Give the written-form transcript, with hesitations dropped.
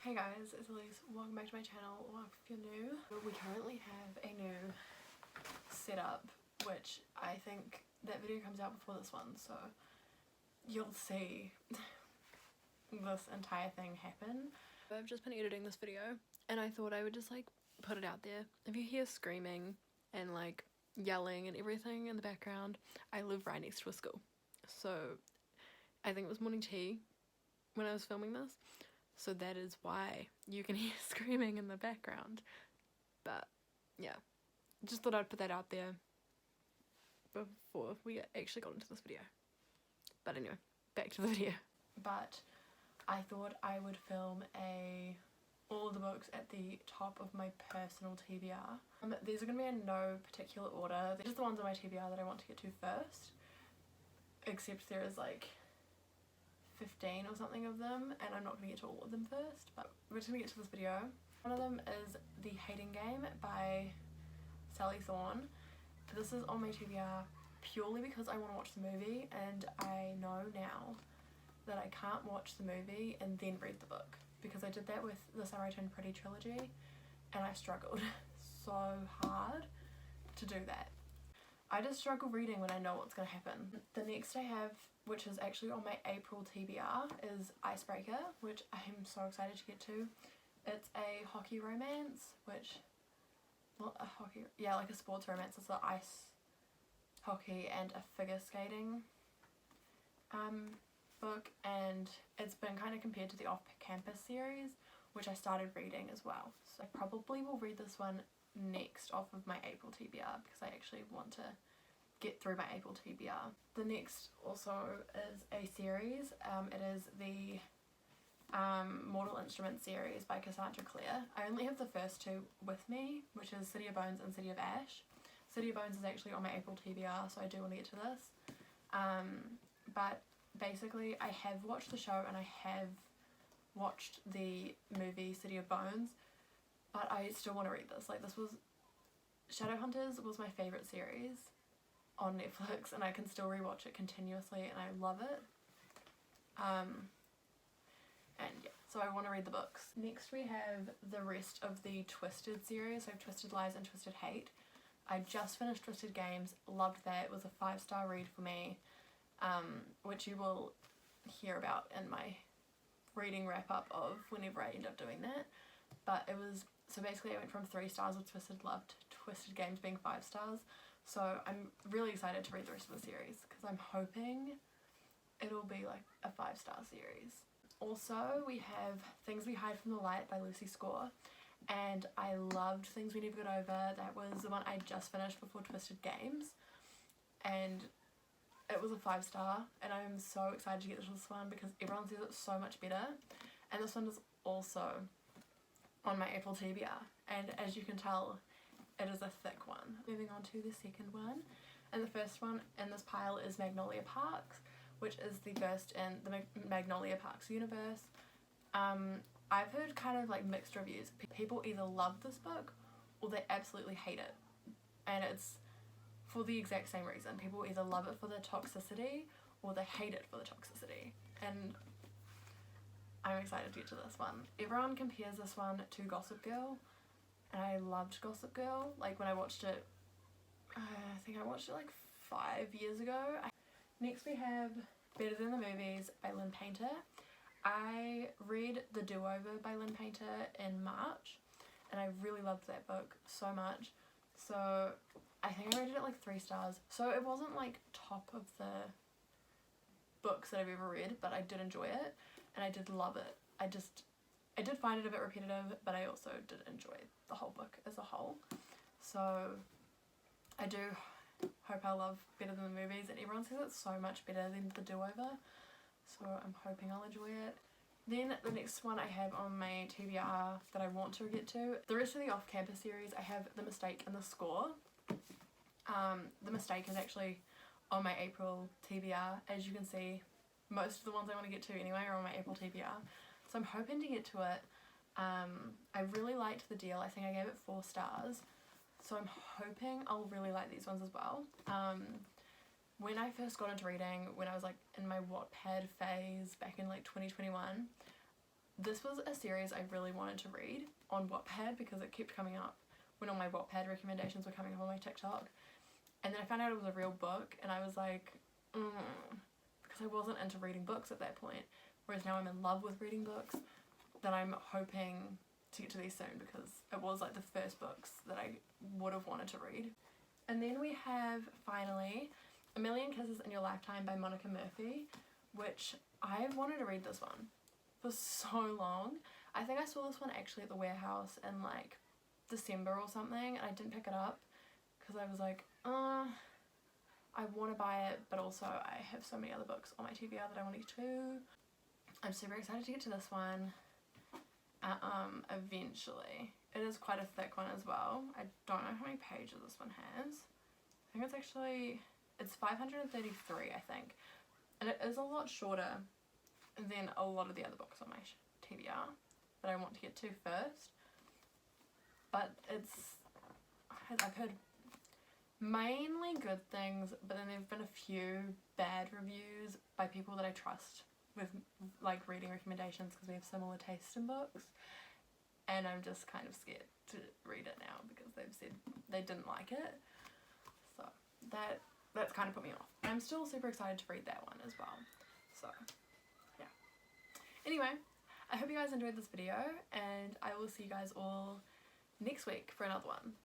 Hey guys, it's Elise. Welcome back to my channel, or if you're new. We currently have a new setup, which I think that video comes out before this one, so you'll see this entire thing happen. I've just been editing this video, and I thought I would just like put it out there. If you hear screaming and like yelling and everything in the background, I live right next to a school. So I think it was morning tea when I was filming this. So that is why you can hear screaming in the background. But yeah, just thought I'd put that out there before we actually got into this video. But anyway, back to the video. But I thought I would film all of the books at the top of my personal TBR. These are going to be in no particular order. They're just the ones on my TBR that I want to get to first. Except there is like 15 or something of them, and I'm not going to get to all of them first, but we're just going to get to this video. One of them is The Hating Game by Sally Thorne. This is on my TBR purely because I want to watch the movie, and I know now that I can't watch the movie and then read the book, because I did that with the Summer I Turned Pretty trilogy, and I struggled so hard to do that. I just struggle reading when I know what's going to happen. The next I have, which is actually on my April TBR, is Icebreaker, which I'm so excited to get to. It's a hockey romance, which, not a hockey, yeah, like a sports romance. It's the ice hockey and a figure skating book, and it's been kind of compared to the Off-Campus series, which I started reading as well. So I probably will read this one next off of my April TBR, because I actually want to get through my April TBR. The next also is a series. It is the Mortal Instruments series by Cassandra Clare. I only have the first two with me, which is City of Bones and City of Ash. City of Bones is actually on my April TBR, so I do want to get to this. But basically I have watched the show and I have watched the movie City of Bones, but I still want to read this. Like, this was Shadowhunters was my favourite series on Netflix, and I can still rewatch it continuously, and I love it. And yeah, so I want to read the books. Next we have the rest of the Twisted series, so Twisted Lies and Twisted Hate. I just finished Twisted Games, loved that. It was a 5-star read for me, which you will hear about in my reading wrap up of whenever I end up doing that. But it was, so basically I went from 3 stars with Twisted Love to Twisted Games being 5 stars. So I'm really excited to read the rest of the series, because I'm hoping it'll be like a 5-star series. Also, we have Things We Hide from the Light by Lucy Score, and I loved Things We Never Got Over. That was the one I just finished before Twisted Games, and it was a 5-star, and I'm so excited to get to this one because everyone says it's so much better. And this one is also on my April TBR, and as you can tell, it is a thick one. Moving on to the second one, and the first one in this pile is Magnolia Parks, which is the first in the Magnolia Parks universe. I've heard kind of like mixed reviews. People either love this book or they absolutely hate it, and it's for the exact same reason. People either love it for the toxicity or they hate it for the toxicity, and I'm excited to get to this one. Everyone compares this one to Gossip Girl, and I loved Gossip Girl. Like, when I watched it, I think I watched it like 5 years ago. Next we have Better Than the Movies by Lynn Painter. I read The Do-Over by Lynn Painter in March, and I really loved that book so much. So I think I rated it like 3 stars. So it wasn't like top of the books that I've ever read, but I did enjoy it, and I did love it. I did find it a bit repetitive, but I also did enjoy the whole book as a whole. So I do hope I love Better Than the Movies, and everyone says it's so much better than The Do-Over, so I'm hoping I'll enjoy it. Then the next one I have on my TBR that I want to get to, the rest of the Off-Campus series, I have The Mistake and The Score. The Mistake is actually on my April TBR. As you can see, most of the ones I want to get to anyway are on my April TBR. So I'm hoping to get to it. I really liked the deal. I think I gave it 4 stars. So I'm hoping I'll really like these ones as well. When I first got into reading, when I was like in my Wattpad phase back in like 2021, this was a series I really wanted to read on Wattpad because it kept coming up when all my Wattpad recommendations were coming up on my TikTok. And then I found out it was a real book and I was like, because I wasn't into reading books at that point. Whereas now I'm in love with reading books, that I'm hoping to get to these soon because it was like the first books that I would have wanted to read. And then we have finally A Million Kisses in Your Lifetime by Monica Murphy, which I've wanted to read this one for so long. I think I saw this one actually at the warehouse in like December or something and I didn't pick it up because I was like, I want to buy it, but also I have so many other books on my TBR that I want to get to. I'm super excited to get to this one eventually. It is quite a thick one as well. I don't know how many pages this one has. I think it's 533, I think. And it is a lot shorter than a lot of the other books on my TBR that I want to get to first. But I've heard mainly good things, but then there have been a few bad reviews by people that I trust with like reading recommendations because we have similar taste in books, and I'm just kind of scared to read it now because they've said they didn't like it, so that's kind of put me off. I'm still super excited to read that one as well, so yeah. Anyway, I hope you guys enjoyed this video and I will see you guys all next week for another one.